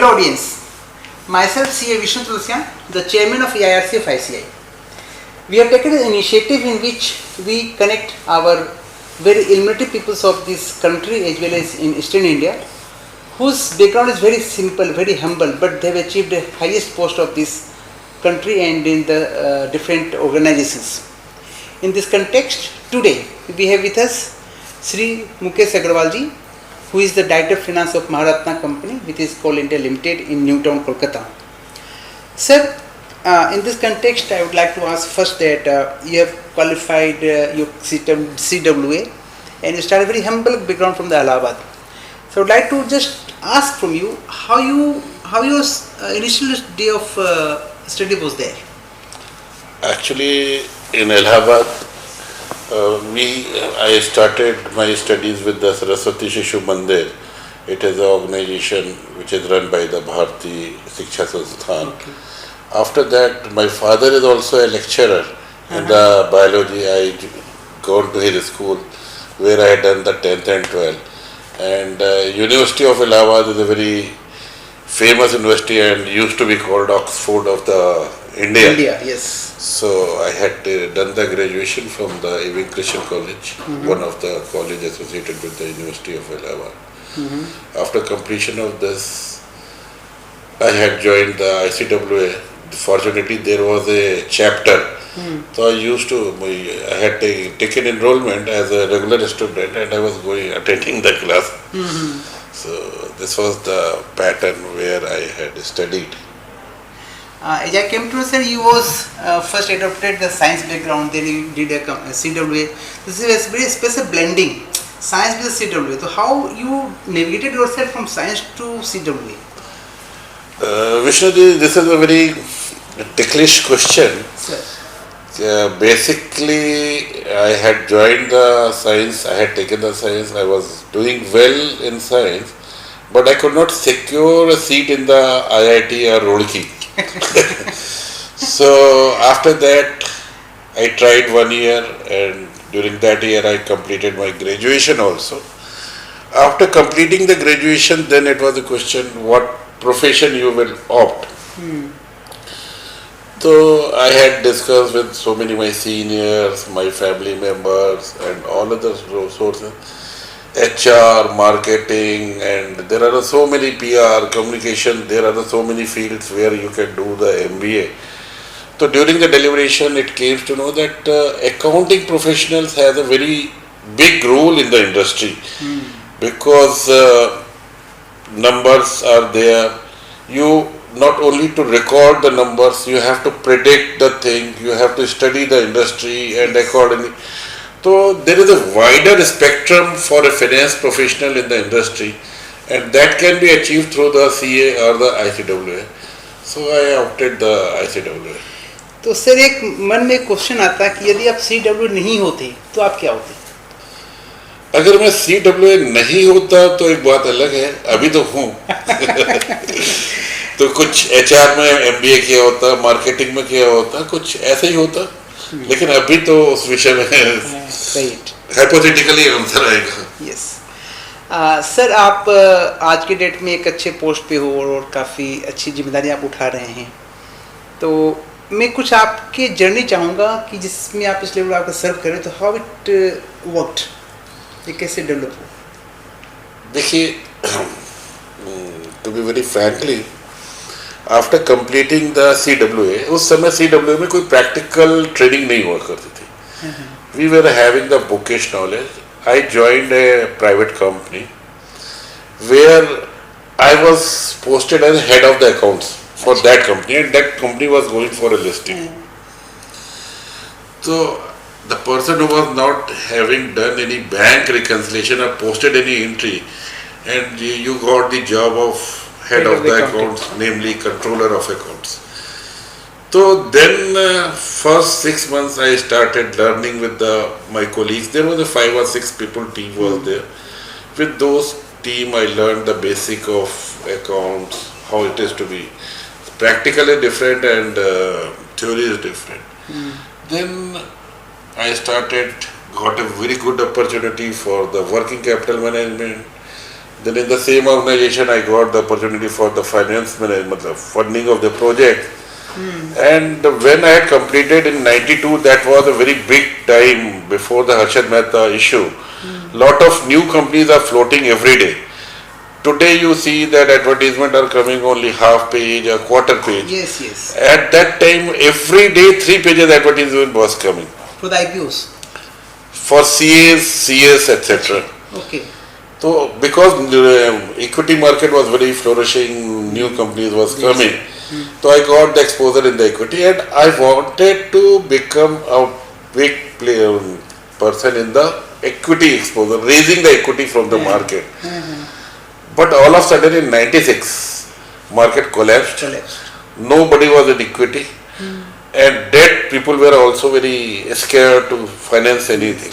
Hello audience, myself CA Vishnu Tulsian, the chairman of EIRC of ICI. We have taken an initiative in which we connect our very illuminative peoples of this country as well as in Eastern India, whose background is very simple, very humble, but they have achieved the highest post of this country and in the different organizations. In this context, today we have with us Sri Mukesh Agrawal ji, who is the Director of Finance of Maharatna Company, which is Coal India Limited in Newtown, Kolkata. Sir, in this context, I would like to ask first that you have qualified your CWA and you started a very humble background from the Allahabad. So I would like to just ask from you how your initial day of study was there. Actually, in Allahabad, I started my studies with the Saraswati Shishu Mandir. It is an organization which is run by the Bharati Shiksha Sansthan. Okay. After that, my father is also a lecturer in the biology. I gone to his school where I had done the 10th and 12th. And University of Allahabad is a very famous university and used to be called Oxford of the India, Yes. So I had done the graduation from the Ewing Christian College, one of the colleges associated with the University of Allahabad. After completion of this, I had joined the ICWA. Fortunately, there was a chapter. So I had taken enrollment as a regular student and I was attending the class. So this was the pattern where I had studied. As I came to know, sir, you was first adopted the science background, then you did a CWA. This is a very special blending, science with CWA. So how you navigated yourself from science to CWA? Vishnuji, this is a very ticklish question. Sir. Basically, I had joined the science, I had taken the science, I was doing well in science, but I could not secure a seat in the IIT or Roorkee. So after that, I tried 1 year and during that year I completed my graduation also. After completing the graduation, then it was a question what profession you will opt. So I had discussed with so many my seniors, my family members and all other sources, HR, marketing, and there are so many PR, communication, there are so many fields where you can do the MBA. So during the deliberation it came to know that accounting professionals has a very big role in the industry because numbers are there. You not only to record the numbers, you have to predict the thing, you have to study the industry and accordingly. So there is a wider spectrum for a finance professional in the industry and that can be achieved through the CA or the ICWA. So I opted the ICWA. तो sir एक मन में question आता है कि यदि आप CWA नहीं होते तो आप क्या होते? अगर मैं CWA नहीं होता तो एक बात अलग है, अभी तो हूँ तो कुछ HR में MBA किया होता, मार्केटिंग में किया होता, कुछ ऐसे ही होता, लेकिन अभी तो उस विषय में हाइपोथेटिकली आंसर आएगा. यस सर, आप आज के डेट में एक अच्छे पोस्ट पे हो और काफ़ी अच्छी जिम्मेदारी आप उठा रहे हैं, तो मैं कुछ आपके जर्नी चाहूँगा कि जिसमें आप इस लेवल आपका सर्व करें, तो हाउ इट वर्कड, ये कैसे डेवलप हो? देखिए, to be very frankly, after completing the CWA, उस समय CWA में कोई प्रैक्टिकल ट्रेनिंग नहीं हुआ करती थी. We were having the bookish knowledge. I joined a private company where I was posted as head of the accounts for that company and that company was going for a listing. So the person who was not having done any bank reconciliation or posted any entry and you got the job of head of the accounts, namely controller of accounts. So then first 6 months I started learning with my colleagues. There was a 5 or 6 people team was there. With those team I learned the basic of accounts, how it is to be. Practically different and theory is different. Then I got a very good opportunity for the working capital management, Then in the same organization, I got the opportunity for the finance management, the funding of the project. And when I had completed in 92, that was a very big time before the Harshad Mehta issue. Lot of new companies are floating every day. Today you see that advertisements are coming only half page or quarter page. Yes, yes. At that time, every day 3 pages advertisement was coming For the IPOs. for CAs, CS, etc. Okay. So because the equity market was very flourishing, new companies was coming. So I got the exposure in the equity, and I wanted to become a big player, person in the equity exposure, raising the equity from the market. But all of a sudden in 96, market collapsed. Nobody was in equity, and debt people were also very scared to finance anything.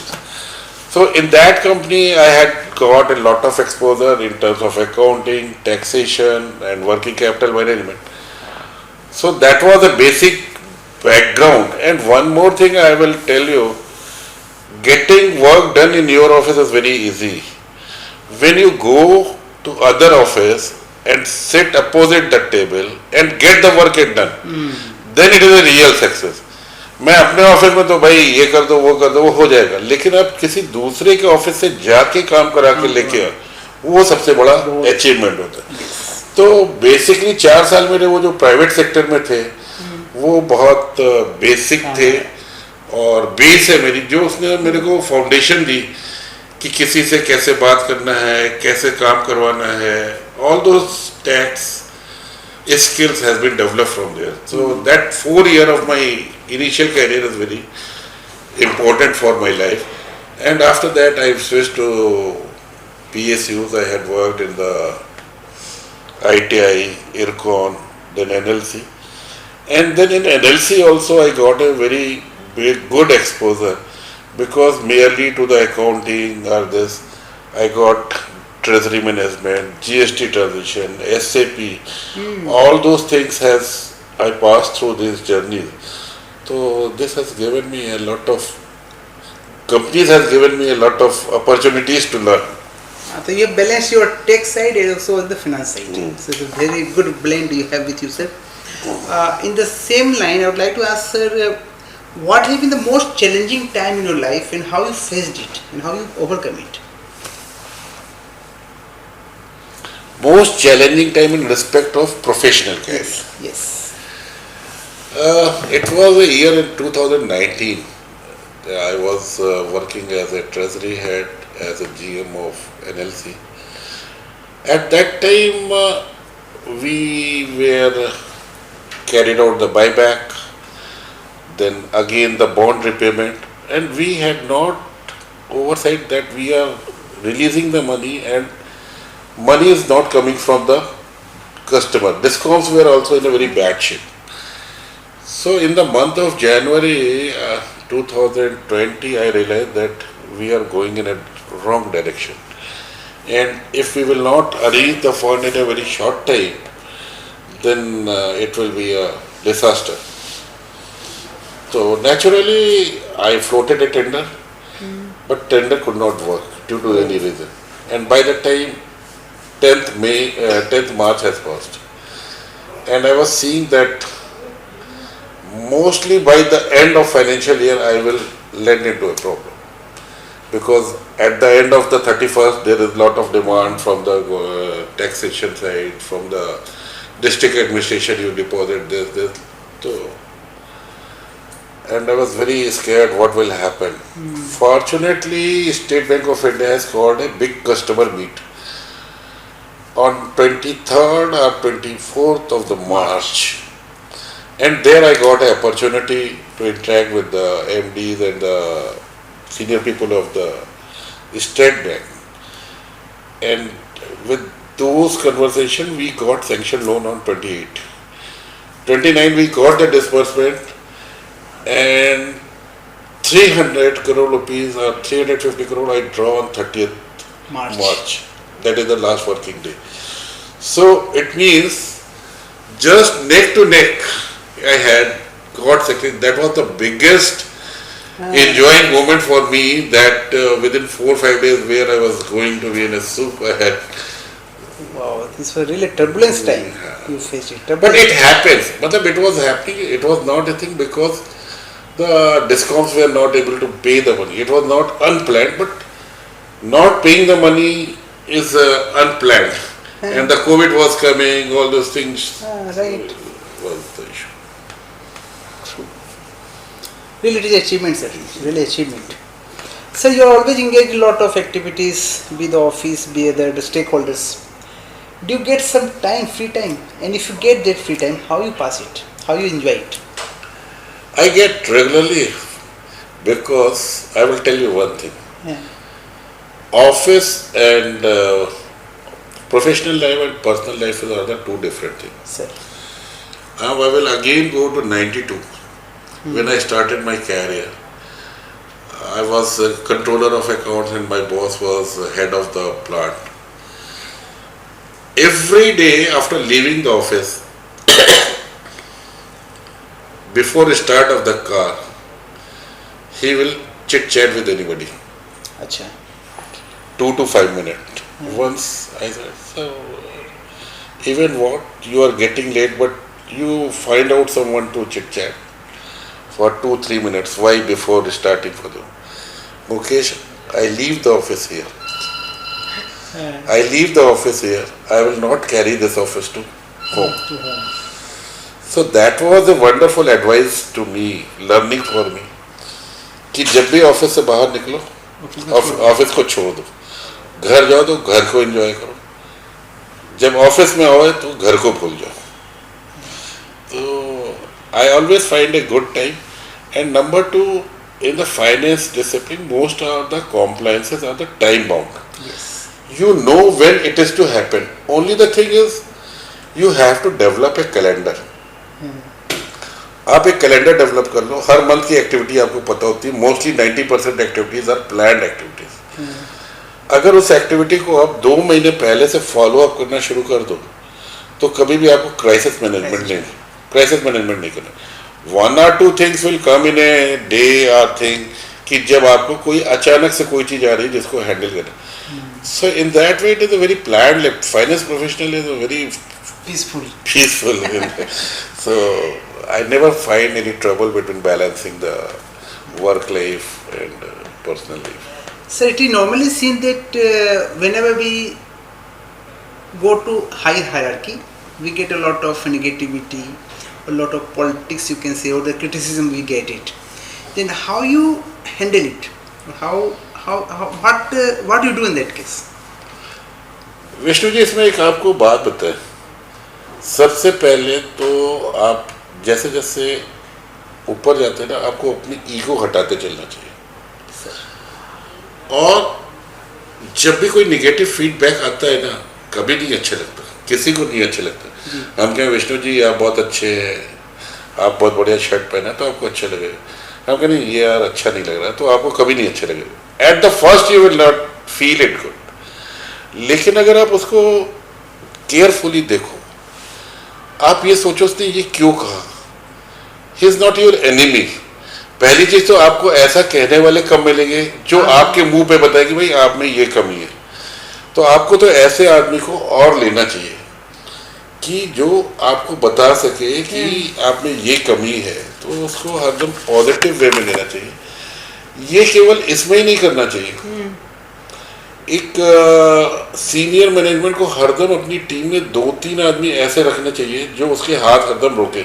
So in that company, I had got a lot of exposure in terms of accounting, taxation, and working capital management. So that was a basic background. And one more thing I will tell you, getting work done in your office is very easy. When you go to other office and sit opposite the table and get the work done, then it is a real success. मैं अपने office में तो भाई ये कर दो वो हो जाएगा, लेकिन आप किसी दूसरे के ऑफिस से जाके काम करा के लेके आओ, वो सबसे बड़ा अचीवमेंट होता है. तो बेसिकली 4 साल मेरे वो जो प्राइवेट सेक्टर में थे वो बहुत बेसिक थे, और बेस है मेरी, जो उसने मेरे को फाउंडेशन दी कि किसी से कैसे बात करना है, कैसे काम करवाना है. All those tax skills has been developed from there. So that 4 year of my initial career is very important for my life. And after that I switched to PSUs. I had worked in the ITI, IRCON, then NLC. And then in NLC also I got a very good exposure, because merely to the accounting or this, I got treasury management, GST transition, SAP, all those things has I passed through this journey. So this has given me a lot of, companies has given me a lot of opportunities to learn. So you balance your tech side and also the finance side. So it's a very good blend you have with yourself. In the same line, I would like to ask sir, what has been the most challenging time in your life and how you faced it and how you overcome it? Most challenging time in respect of professional career. Yes. It was a year in 2019. I was working as a treasury head, as a GM of NLC. At that time, we were carried out the buyback, then again the bond repayment, and we had not oversight that we are releasing the money and money is not coming from the customer. Discoms were also in a very bad shape. So in the month of January 2020, I realized that we are going in a wrong direction. And if we will not arrange the fund in a very short time, then it will be a disaster. So naturally, I floated a tender, but tender could not work due to any reason. And by the time 10th March has passed, and I was seeing that mostly by the end of financial year I will land into a problem, because at the end of the 31st there is lot of demand from the taxation side, from the district administration, you deposit this. So, and I was very scared what will happen. Fortunately, State Bank of India has called a big customer meet on 23rd or 24th of the March, and there I got an opportunity to interact with the MDs and the senior people of the State Bank, and with those conversations we got sanction loan on 28. 29 we got the disbursement, and 300 crore rupees or 350 crore I draw on 30th March. That is the last working day. So it means just neck to neck I had got secretary. That was the biggest enjoying moment for me, that within 4 or 5 days where I was going to be in a soup, I had Wow, this was really turbulence time. You faced it. But it happens. Matlab it was happening. It was not a thing because the discoms were not able to pay the money. It was not unplanned, but not paying the money is unplanned. And the COVID was coming, all those things Right. was the issue. True. Really, it is achievement, sir. Really achievement. Sir, you are always engaged in a lot of activities, be the office, be the stakeholders. Do you get some time, free time? And if you get that free time, how you pass it? How you enjoy it? I get regularly because I will tell you one thing. Yeah. Office and professional life and personal life are the two different things. Sir. Now I will again go to 92 when I started my career. I was a controller of accounts and my boss was head of the plant. Every day after leaving the office, before the start of the car, he will chit chat with anybody. Acha. 2 to 5 minutes. Once I said, so even what you are getting late, but you find out someone to chit chat for 2-3 minutes. Why before starting for them? Mukesh, I leave the office here. I leave the office here. I will not carry this office to home. So that was a wonderful advice to me, learning for me. कि जब भी office से बाहर निकलो, office को छोड़ दो, घर जाओ तो घर को एंजॉय करो, जब ऑफिस में आओ तो घर को भूल जाओ. तो I always find a good time. And number two, in the finance discipline, most of the compliances are the time bound. Yes. You know when it is to happen. Only the thing is, you have to develop a calendar. आप एक calendar develop कर लो, हर month की activity आपको पता होती है. Mostly 90% activities are planned activities. अगर उस एक्टिविटी को आप 2 महीने पहले से फॉलो अप करना शुरू कर दो तो कभी भी आपको क्राइसिस मैनेजमेंट नहीं करना. 1 or 2 things will come in a day or thing कि जब आपको कोई अचानक से कोई चीज आ रही है जिसको हैंडल करना. So in that way it is a very planned life. Finance professional is a very peaceful. So I never find any trouble between balancing the work life and personal life. So it is normally seen that whenever we go to high hierarchy, we get a lot of negativity, a lot of politics you can say, or the criticism we get it. Then how you handle it? What do you do in that case? Vishnu ji, इसमें एक आपको बात बताएं. सबसे पहले तो आप जैसे जैसे ऊपर जाते हैं ना, आपको अपनी ईगो हटाते चलना चाहिए. और जब भी कोई निगेटिव फीडबैक आता है ना, कभी नहीं अच्छा लगता, किसी को नहीं अच्छा लगता. हम कहें विष्णु जी आप बहुत अच्छे हैं, आप बहुत बढ़िया शर्ट पहना तो आपको अच्छा लगेगा. हम कहें नहीं ये यार अच्छा नहीं लग रहा, तो आपको कभी नहीं अच्छा लगेगा. At the first you will not feel it good. लेकिन अगर आप उसको केयरफुली देखो, आप ये सोचो उसने ये क्यों कहा. He is not your enemy. पहली चीज तो आपको ऐसा कहने वाले कम मिलेंगे जो आपके मुंह पे बताए कि भाई आप में ये कमी है. तो आपको तो ऐसे आदमी को और लेना चाहिए कि जो आपको बता सके कि आप में ये कमी है, तो उसको हरदम पॉजिटिव वे में लेना चाहिए. ये केवल इसमें ही नहीं करना चाहिए. एक सीनियर मैनेजमेंट को हरदम अपनी टीम में 2-3 आदमी ऐसे रखने चाहिए जो उसके हाथ हरदम रोके.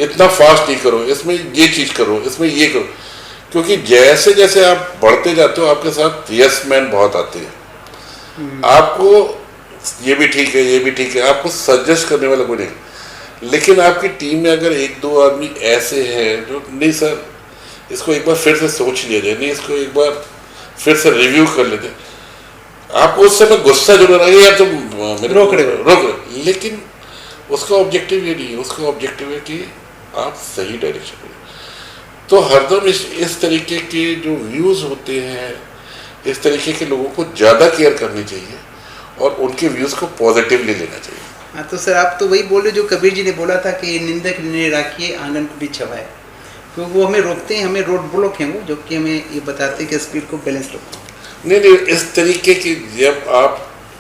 इतना फास्ट नहीं करो, इसमें ये चीज करो, इसमें ये करो. क्योंकि जैसे जैसे आप बढ़ते जाते हो आपके साथ यस मैन बहुत आते हैं. आपको ये भी ठीक है, ये भी ठीक है, आपको सजेस्ट करने वाला कोई नहीं. लेकिन आपकी टीम में अगर 1-2 आदमी ऐसे हैं जो नहीं सर इसको एक बार फिर से सोच लिया जाए, नहीं इसको एक बार फिर से रिव्यू कर लेते, आपको उस समय गुस्सा जरूर आएगा यार तुम रोक रहे. लेकिन उसका ऑब्जेक्टिव ये नहीं है. उसका ऑब्जेक्टिव है कि आप सही डायरेक्शन में. तो हरदम इस तरीके के जो व्यूज होते हैं, इस तरीके के लोगों को ज़्यादा केयर करनी चाहिए और उनके व्यूज को पॉजिटिवली लेना चाहिए. हाँ, तो सर आप तो वही बोले जो कबीर जी ने बोला था कि निंदक ने राखिए आंगन को भी छवाए. क्योंकि वो हमें रोकते हैं, हमें रोड ब्लॉक हैं वो, जो कि हमें ये बताते हैं कि स्पीड को बैलेंस रखो. नहीं, इस तरीके की जब आप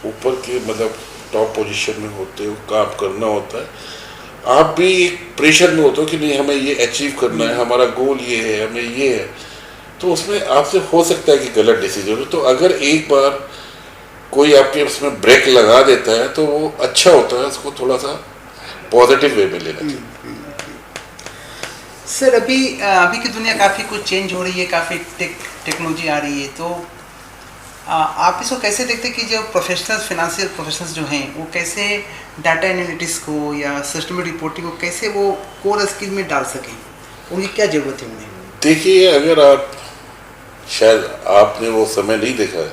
ऊपर के मतलब टॉप पोजीशन में होते हो, काम करना होता है, आप भी एक प्रेशर में होते हो कि नहीं हमें ये अचीव करना है, हमारा गोल ये है, हमें ये है, तो उसमें आपसे हो सकता है कि गलत डिसीजन हो। तो अगर एक बार कोई आपके उसमें ब्रेक लगा देता है तो वो अच्छा होता है, उसको थोड़ा सा पॉजिटिव वे में लेना चाहिए। सर अभी की दुनिया काफ़ी कुछ चेंज हो रही है, काफ़ी टेक्नोलॉजी आ रही है, तो आप इसको कैसे देखते हैं कि जो प्रोफेशनल्स, फाइनेंशियल प्रोफेशनल्स जो हैं, वो कैसे डाटा एनालिटिक्स को या सिस्टम रिपोर्टिंग को कैसे वो कोर स्किल में डाल सकें, उनकी क्या ज़रूरत है उन्हें? देखिए, अगर आप, शायद आपने वो समय नहीं देखा है,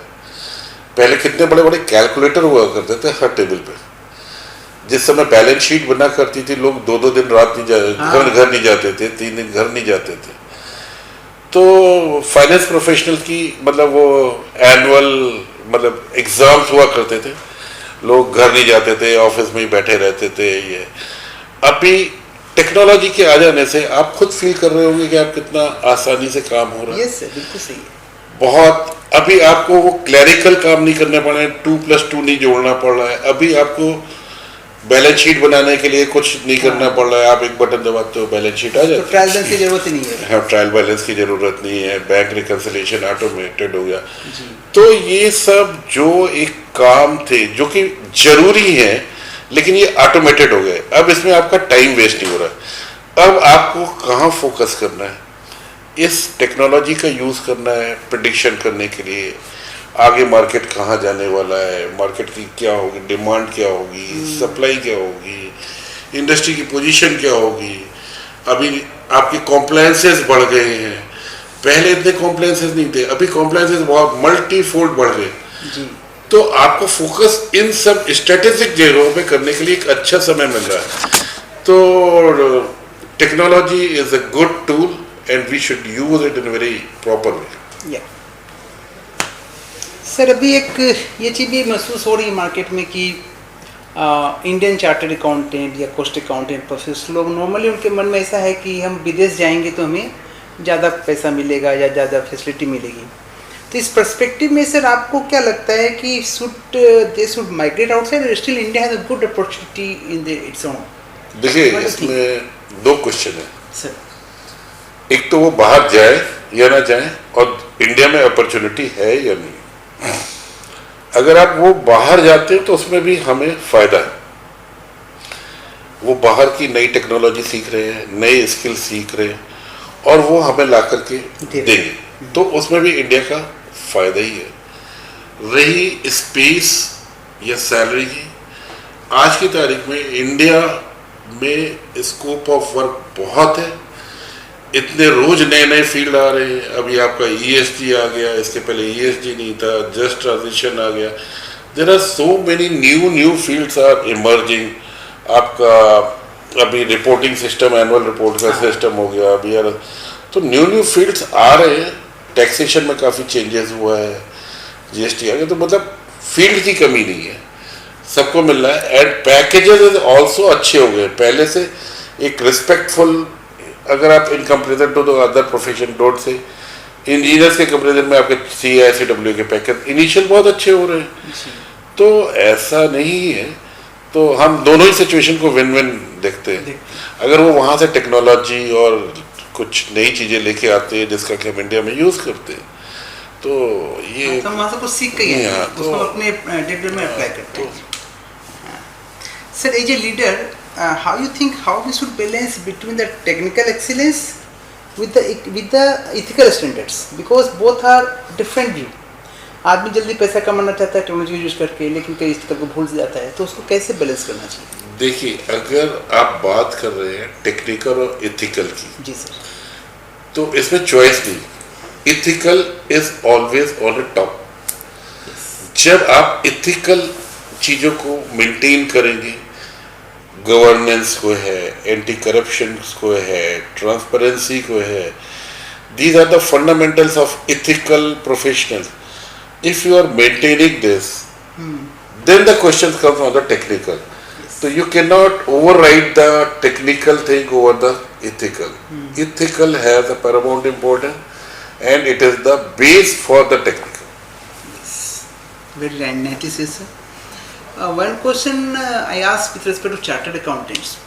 पहले कितने बड़े बड़े कैलकुलेटर हुआ करते थे हर टेबल पे। जिस समय बैलेंस शीट बना करती थी, लोग 2-2 दिन रात नहीं घर नहीं जाते थे, 3 दिन घर नहीं जाते थे। तो फाइनेंस प्रोफेशनल की मतलब वो एनुअल मतलब एग्जाम्स हुआ करते थे, लोग घर नहीं जाते थे, ऑफिस में ही बैठे रहते थे। ये अभी टेक्नोलॉजी के आ जाने से आप खुद फील कर रहे होंगे कि आप कितना आसानी से काम हो रहा है। यस सर, बिल्कुल सही है। बहुत, अभी आपको वो क्लैरिकल काम नहीं करने पड़ रहे हैं, 2+2 नहीं जोड़ना पड़ रहा है। अभी आपको बैलेंस शीट बनाने के लिए कुछ नहीं करना पड़ रहा है, आप एक बटन दबाते हो, बैलेंस शीट आ जाती है। तो ट्रायल बैलेंस की जरूरत ही नहीं है। हाँ, ट्रायल बैलेंस की जरूरत नहीं है, बैंक रिकंसिलिएशन ऑटोमेटेड हो गया। तो ये सब जो एक काम थे जो कि जरूरी है, लेकिन ये ऑटोमेटेड हो गए। अब इसमें आपका टाइम वेस्ट नहीं हो रहा। अब आपको कहाँ फोकस करना है, इस टेक्नोलॉजी का यूज करना है प्रिडिक्शन करने के लिए, आगे मार्केट कहाँ जाने वाला है, मार्केट की क्या होगी, डिमांड क्या होगी, सप्लाई क्या होगी, इंडस्ट्री की पोजीशन क्या होगी। अभी आपके कॉम्प्लायंसेस बढ़ गए हैं, पहले इतने कॉम्प्लायंसेस नहीं थे, अभी कॉम्प्लायंसेस बहुत मल्टी फोल्ड बढ़ गए। तो आपको फोकस इन सब स्ट्रेटेजिक जगहों पे करने के लिए एक अच्छा समय मिल रहा है। तो technology is a good tool and we should use it in very proper way. Sir अभी एक ये चीज़ भी महसूस हो रही है मार्केट में कि इंडियन चार्टर्ड अकाउंटेंट या कॉस्ट अकाउंटेंट प्रोफेशनल लोग नॉर्मली उनके मन में ऐसा है कि हम विदेश जाएंगे तो हमें ज़्यादा पैसा मिलेगा या ज़्यादा फैसिलिटी मिलेगी। तो इस पर्सपेक्टिव में सर आपको क्या लगता है कि दे शुड माइग्रेट आउटसाइड और still India has a good opportunity in its own? देखिए, इसमें 2 क्वेश्चन है सर। एक तो वो बाहर जाए या ना जाए, और इंडिया में अपॉर्चुनिटी है या नहीं। अगर आप वो बाहर जाते हैं तो उसमें भी हमें फायदा है। वो बाहर की नई टेक्नोलॉजी सीख रहे हैं, नए स्किल सीख रहे हैं, और वो हमें ला करके देंगे, तो उसमें भी इंडिया का फायदा ही है। रही स्पेस या सैलरी की, आज की तारीख में इंडिया में स्कोप ऑफ वर्क बहुत है। इतने रोज नए नए फील्ड आ रहे हैं। अभी आपका ESG आ गया, इसके पहले ESG नहीं था, जस्ट ट्रांजिशन आ गया। There are so many new fields are emerging. आपका अभी रिपोर्टिंग सिस्टम, एनुअल रिपोर्ट का सिस्टम हो गया अभी यार, तो न्यू फील्ड्स आ रहे हैं। टैक्सेशन में काफ़ी चेंजेस हुआ है, GST आ गया, तो मतलब फील्ड की कमी नहीं है, सबको मिल रहा है। एंड पैकेजेस ऑल्सो अच्छे हो गए पहले से। एक रिस्पेक्टफुल, अगर आप in comparison to the other profession, don't say engineers के कंपेरिजन में आपके CICW के पैकेज इनिशियल बहुत अच्छे हो रहे हैं। तो ऐसा नहीं है, तो हम दोनों ही सिचुएशन को विन विन देखते हैं। अगर वो वहाँ से टेक्नोलॉजी और कुछ नई चीज़ें लेके आते हैं जिसका कि हम इंडिया में यूज़ करते हैं, तो ये तो वहाँ से कुछ सीख के उसको अपने डेवलपमेंट में अप्लाई करते हैं। Sir as a leader, how you think how we should balance between the technical excellence with the ethical standards, because both are different view. आदमी जल्दी पैसा कमाना चाहता है टेक्नोलॉजी यूज करके, लेकिन कई इथिकल को भूल जाता है, तो उसको कैसे बैलेंस करना चाहिए? देखिए, अगर आप बात कर रहे हैं टेक्निकल और इथिकल की, जी सर, तो इसमें चॉइस नहीं। Ethical is always on the top. जब आप इथिकल चीज़ों को मेंटेन करेंगे, गवर्नेंस को है, एंटी करप्शन को है, ट्रांसपेरेंसी को है, these are the fundamentals of ethical professional. If you are maintaining this, then the question comes on the technical. So you cannot override the technical thing over the ethical. Ethical has a paramount importance, and it is the base for the technical. very nicely said, sir. One question I asked with respect to chartered accountants.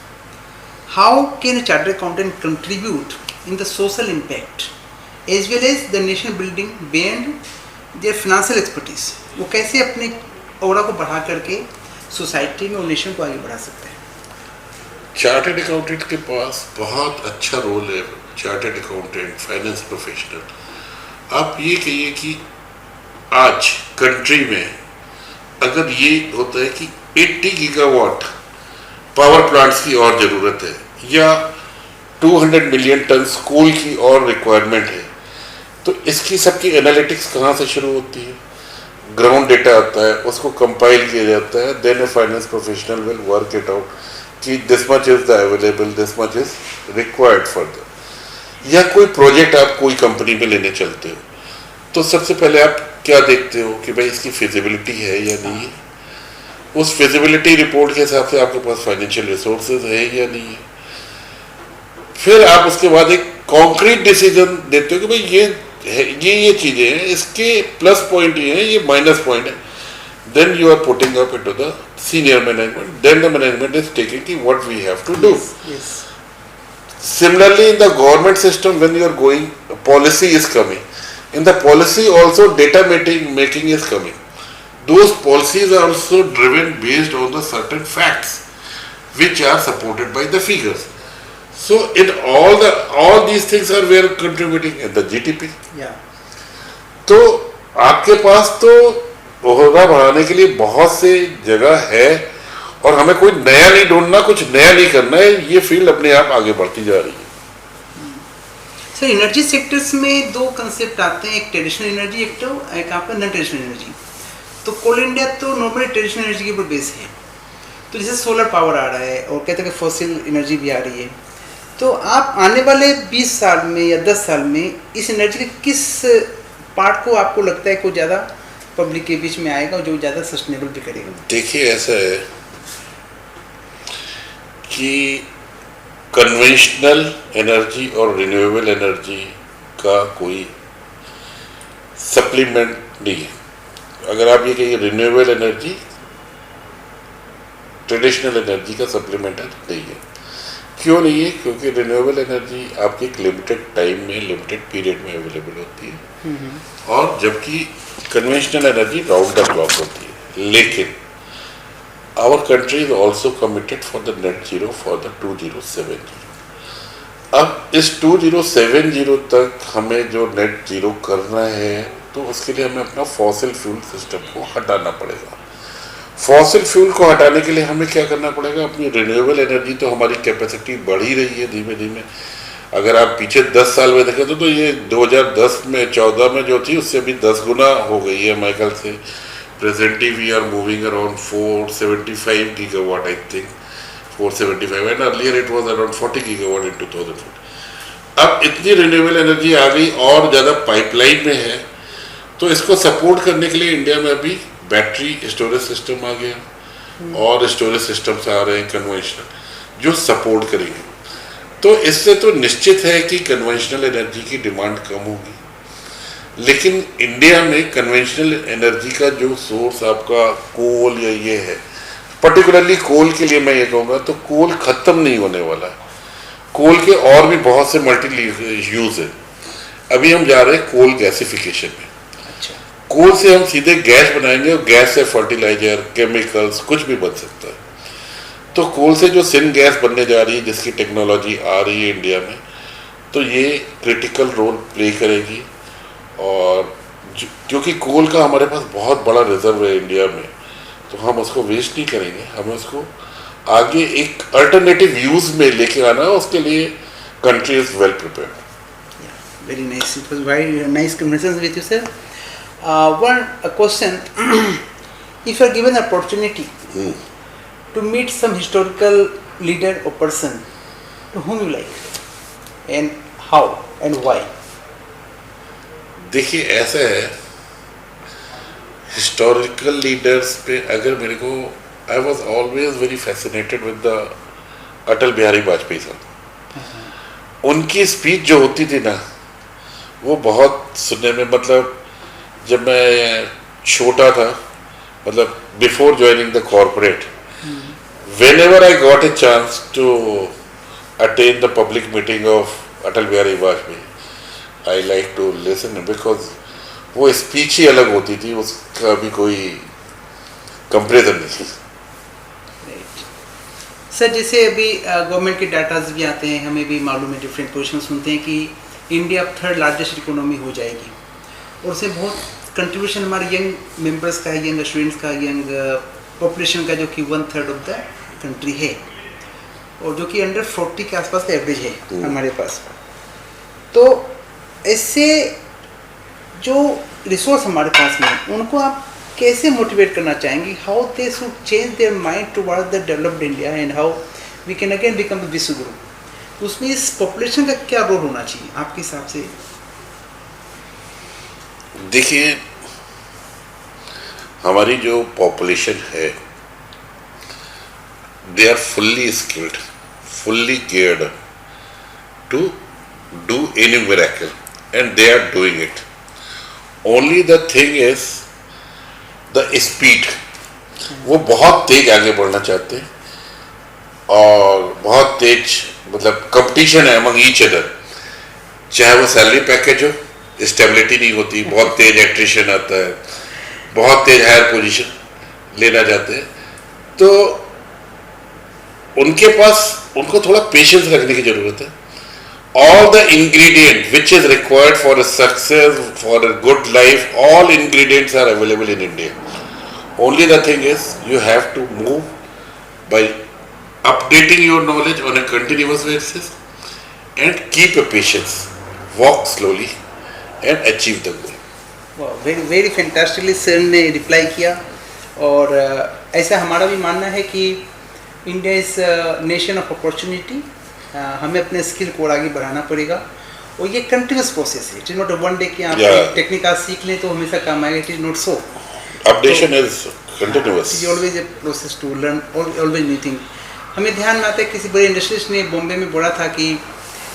How can a chartered accountant contribute in the social impact as well as the nation building beyond their financial expertise? वो कैसे अपने aura को बढ़ा करके society में और nation को आगे बढ़ा सकते हैं? चार्टर्ड अकाउंटेंट के पास बहुत अच्छा रोल है. Chartered accountant, finance professional. आप ये कहिए कि आज कंट्री में अगर ये होता है कि 80 गीगावाट पावर प्लांट्स की और ज़रूरत है या 200 मिलियन टन कोल की और रिक्वायरमेंट है, तो इसकी सबकी एनालिटिक्स कहाँ से शुरू होती है? ग्राउंड डेटा आता है, उसको कंपाइल किया जाता है, then a finance professional will work it out कि this much is the available, this much is required further. या कोई प्रोजेक्ट आप कोई कंपनी में लेने चलते हो तो सबसे पहले आप क्या देखते हो कि भाई इसकी फिजिबिलिटी है या नहीं है. उस फिजिबिलिटी रिपोर्ट के हिसाब से आपके पास फाइनेंशियल रिसोर्सेज है या नहीं है. फिर आप उसके बाद एक कॉन्क्रीट डिसीजन देते हो कि भाई ये चीजें हैं, इसके प्लस पॉइंट ये हैं, ये माइनस पॉइंट है. Then you are putting up into the senior management. Then the management is taking कि what we have to do. Similarly, in the government system, when you are going, policy is coming. In the policy also, data making is coming. Those policies are also driven based on the certain facts, which are supported by the figures. So, in all these things are where contributing in the GDP. Yeah. तो आपके पास तो ओहदा बढ़ाने के लिए बहुत से जगह है और हमें कोई नया नहीं ढूंढना, कुछ नया नहीं करना है. ये फील्ड अपने आप आगे बढ़ती जा रही है. सर, एनर्जी सेक्टर्स में दो कंसेप्ट आते हैं, एक ट्रेडिशनल एनर्जी, एक आपका नॉन ट्रेडिशनल एनर्जी. तो कोल इंडिया तो नॉर्मली ट्रेडिशनल एनर्जी के ऊपर बेस है. तो जैसे सोलर पावर आ रहा है और कहते हैं कि फॉसिल एनर्जी भी आ रही है. तो आप आने वाले 20 साल में या 10 साल में इस एनर्जी के किस पार्ट को आपको लगता है को ज़्यादा पब्लिक के बीच में आएगा और जो ज़्यादा सस्टेनेबल भी करेगा? देखिए, ऐसा है कि कन्वेंशनल एनर्जी और रिन्यूएबल एनर्जी का कोई सप्लीमेंट नहीं है. अगर आप ये कहिए रिन्यूएबल एनर्जी ट्रेडिशनल एनर्जी का सप्लीमेंट नहीं है. क्यों नहीं है? क्योंकि रिन्यूएबल एनर्जी आपकी एक लिमिटेड टाइम में, लिमिटेड पीरियड में अवेलेबल होती है और जबकि conventional energy round the clock होती है. लेकिन our country is also committed for the net zero for the 2070. अब इस 2070 तक हमें जो नेट जीरो करना है तो उसके लिए हमें अपना फॉसिल फ्यूल सिस्टम को हटाना पड़ेगा. फॉसिल फ्यूल को हटाने के लिए हमें क्या करना पड़ेगा? अपनी रिन्यूएबल एनर्जी तो हमारी कैपेसिटी बढ़ ही रही है धीमे धीमे. अगर आप पीछे 10 साल में देखें तो ये 2010 में 14 में जो थी उससे भी 10 गुना हो गई है हमारे ख्याल से. Presently we are moving around 475 gigawatt, I think 475, and earlier it was around 40 gigawatt in 2004. अब इतनी रिन्यूएबल एनर्जी आ गई और ज़्यादा पाइपलाइन में है, तो इसको सपोर्ट करने के लिए इंडिया में अभी बैटरी स्टोरेज सिस्टम आ गया और स्टोरेज सिस्टम्स आ रहे हैं कन्वेंशनल जो सपोर्ट करेंगे. तो इससे तो निश्चित है कि कन्वेंशनल एनर्जी की डिमांड कम होगी. लेकिन इंडिया में कन्वेंशनल एनर्जी का जो सोर्स आपका कोल या ये है, पर्टिकुलरली कोल के लिए मैं ये कहूँगा तो कोल ख़त्म नहीं होने वाला है. कोल के और भी बहुत से मल्टी यूज़ है. अभी हम जा रहे हैं कोल गैसिफिकेशन में. अच्छा. कोल से हम सीधे गैस बनाएंगे और गैस से फर्टिलाइजर, केमिकल्स कुछ भी बन सकता है. तो कोल से जो सिन गैस बनने जा रही है जिसकी टेक्नोलॉजी आ रही है इंडिया में, तो ये क्रिटिकल रोल प्ले करेगी. और क्योंकि कोल का हमारे पास बहुत बड़ा रिजर्व है इंडिया में, तो हम उसको वेस्ट नहीं करेंगे. हमें उसको आगे एक अल्टरनेटिव यूज में लेके आना है. उसके लिए country is well prepared. Very nice. It was very nice conversation with you sir. One question. If you are given opportunity to meet some historical leader और person, to whom you like and how and why? देखिए, ऐसा है, historical leaders पे अगर मेरे को, I was always very fascinated with the Atal Bihari Vajpayee साहब. उनकी स्पीच जो होती थी ना, वो बहुत सुनने में, मतलब जब मैं छोटा था मतलब before joining the corporate, whenever I got a chance to attend the public meeting of Atal Bihari Vajpayee, I like to listen because वो स्पीच ही अलग होती थी, उसका भी कोई कंपेरिजन नहीं। सर जैसे अभी गवर्नमेंट के डाटाज भी आते हैं, हमें भी मालूम है, डिफरेंट पोजिशन सुनते हैं कि इंडिया अब 3rd लार्जेस्ट इकोनॉमी हो जाएगी और उसमें बहुत कंट्रीब्यूशन हमारे यंग मेंबर्स का है, यंग स्टूडेंट्स का, यंग पॉपुलेशन का, जो कि 1/3 ऑफ द कंट्री है और जो कि अंडर 40 के आसपास का एवरेज है हमारे पास। तो ऐसे जो रिसोर्स हमारे पास में, उनको आप कैसे मोटिवेट करना चाहेंगे? How they should change their mind toward the developed India and how we can again become the vishwa guru? तो उसमें इस पॉपुलेशन का क्या रोल होना चाहिए आपके हिसाब से? देखिए, हमारी जो पॉपुलेशन है, they are fully skilled, fully geared to do any miracle and they are doing it. Only the thing is the speed. वो बहुत तेज आगे बढ़ना चाहते हैं और बहुत तेज, मतलब कंपटीशन है अमंग ईच अदर, चाहे वो सैलरी पैकेज हो, स्टेबिलिटी नहीं होती, बहुत तेज एट्रिशन आता है, बहुत तेज हायर पोजीशन लेना चाहते हैं। तो उनके पास, उनको थोड़ा पेशेंस रखने की जरूरत है। All the ingredient which is required for a success, for a good life, all ingredients are available in India. Only the thing is you have to move by updating your knowledge on a continuous basis and keep a patience, walk slowly and achieve the goal. Very very fantastically sir ने reply किया और ऐसा हमारा भी मानना है कि India is nation of opportunity. हमें अपने स्किल को और आगे बढ़ाना पड़ेगा और ये कंटिन्यूस प्रोसेस है। It is not one day कि आप टेक्निक आज सीख लें तो हमेशा काम आएगा। It is not so. Updation is continuous. It is always a process to learn, always new thing. हमें ध्यान में आता है किसी बड़े इंडस्ट्रिस्ट ने बॉम्बे में बोला था कि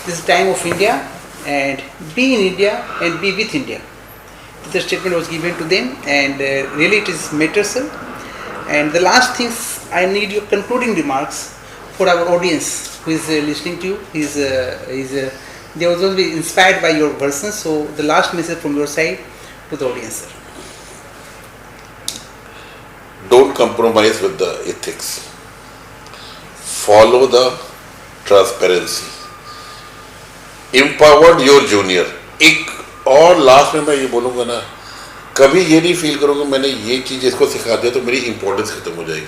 this time of India and be in India and B with India. The statement was given to them and really it is matter, sir. And the last things, I need your concluding remarks for our audience who is listening to you. They will also be inspired by your version. So the last message from your side to the audience, sir. Don't compromise with the ethics. Follow the transparency. Empower your junior. एक और last में मैं ये बोलूँगा ना, कभी ये नहीं फील करूँगा मैंने ये चीज़ इसको सिखा दिया तो मेरी इंपॉर्टेंस खत्म हो जाएगी।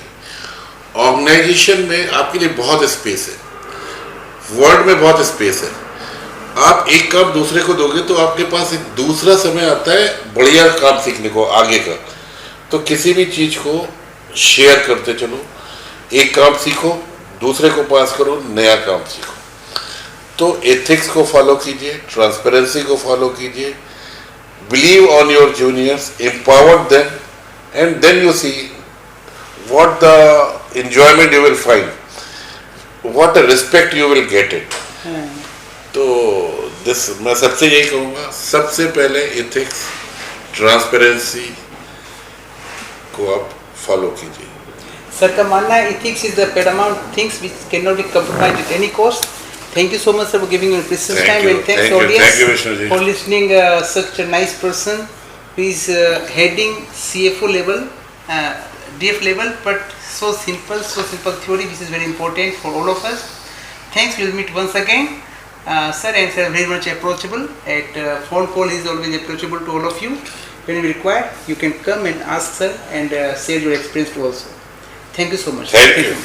ऑर्गेनाइजेशन में आपके लिए बहुत स्पेस है, वर्ल्ड में बहुत स्पेस है। आप एक काम दूसरे को दोगे तो आपके पास एक दूसरा समय आता है बढ़िया काम सीखने को आगे का। तो किसी भी चीज़ को शेयर करते चलो, एक काम सीखो, दूसरे को पास करो, नया काम सीखो। तो एथिक्स को फॉलो कीजिए, ट्रांसपेरेंसी को फॉलो कीजिए, believe on your juniors, empower them and then you see what the enjoyment you will find, what a respect you will get it. तो दिस मैं सबसे यही कहूँगा, सबसे पहले एथिक्स, ट्रांसपेरेंसी को आप फॉलो कीजिए। सर का मानना है ethics is the Paramount things which can not be compromised at any cost. Thank you so much, sir, for giving your precious time, and thanks audience for listening. Such a nice person who is heading CFO level, DF level, but so simple theory, which is very important for all of us. Thanks. We'll meet once again, sir, and sir very much approachable. At phone call, he is always approachable to all of you. When you require, you can come and ask sir and share your experience too also. Thank you so much. Thank you.